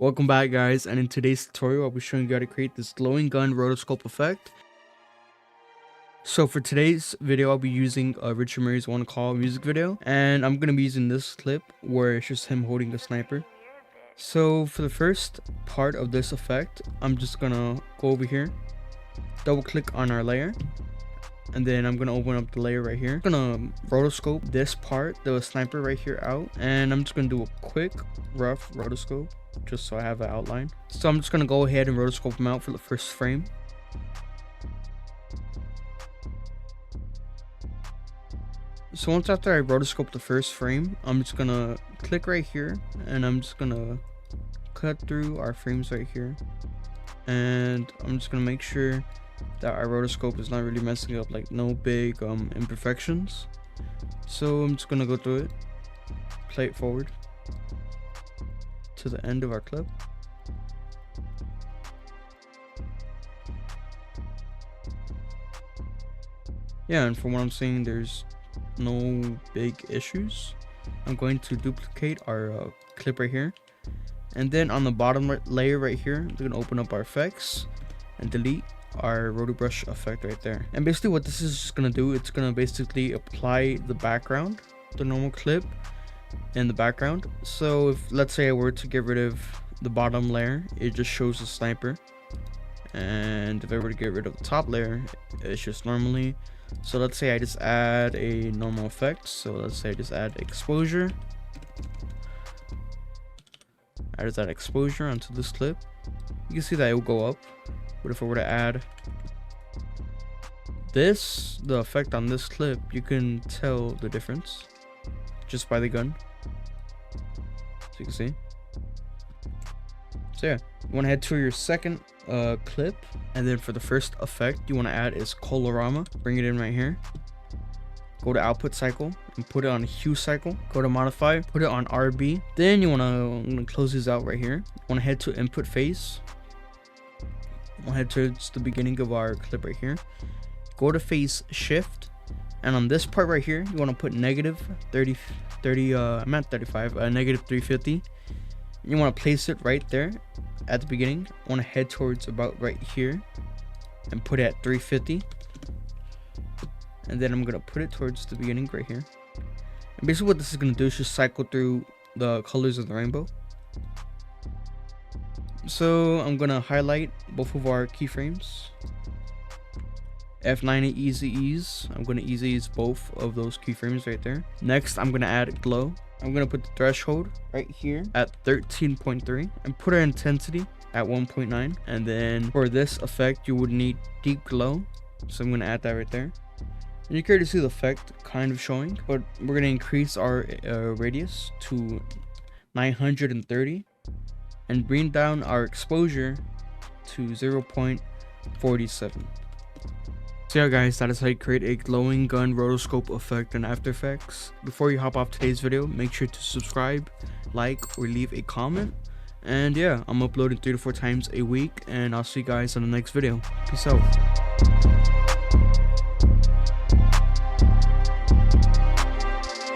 Welcome back, guys, and in today's tutorial I'll be showing you how to create this glowing gun rotoscope effect. So for today's video I'll be using Richard Mary's One Call music video, and I'm going to be using this clip where it's just him holding the sniper. So for the first part of this effect, I'm just going to go over here, double click on our layer, and then I'm going to open up the layer right here. I'm going to rotoscope this part, the sniper right here, out, and I'm just going to do a quick rough rotoscope just so I have an outline. So I'm just going to go ahead and rotoscope him out for the first frame. So once after I rotoscope the first frame, I'm just going to click right here and I'm just going to cut through our frames right here. And I'm just going to make sure that our rotoscope is not really messing up, like no big imperfections. So I'm just going to go through it, play it forward to the end of our clip. Yeah, and from what I'm seeing, there's no big issues. I'm going to duplicate our clip right here, and then on the bottom layer right here, we're going to open up our effects and delete our roto brush effect right there. And basically what this is just going to do, it's going to basically apply the background, the normal clip in the background. So if, let's say I were to get rid of the bottom layer, it just shows the sniper, and if I were to get rid of the top layer, it's just normally. So let's say I just add a normal effect. So let's say I just add exposure. I just add exposure onto this clip. You can see that it will go up. But if I were to add this, the effect on this clip, you can tell the difference just by the gun, so you can see. So yeah, you want to head to your second clip, and then for the first effect you want to add is colorama. Bring it in right here, go to output cycle and put it on hue cycle, go to modify, put it on RB. Then you want to close these out right here. You want to head to input phase. We'll head towards the beginning of our clip right here, go to phase shift, and on this part right here you want to put negative 350. You want to place it right there at the beginning. Want to head towards about right here and put it at 350, and then I'm going to put it towards the beginning right here. And basically what this is going to do is just cycle through the colors of the rainbow. So I'm gonna highlight both of our keyframes. F9 easy ease. I'm gonna easy ease both of those keyframes right there. Next, I'm gonna add glow. I'm gonna put the threshold right here at 13.3 and put our intensity at 1.9. And then for this effect, you would need deep glow. So I'm gonna add that right there. And you can already see the effect kind of showing, but we're gonna increase our radius to 930. and bring down our exposure to 0.47. So yeah guys, that is how you create a glowing gun rotoscope effect in After Effects. Before you hop off today's video, make sure to subscribe, like, or leave a comment. And yeah, I'm uploading 3 to 4 times a week, and I'll see you guys on the next video. Peace out.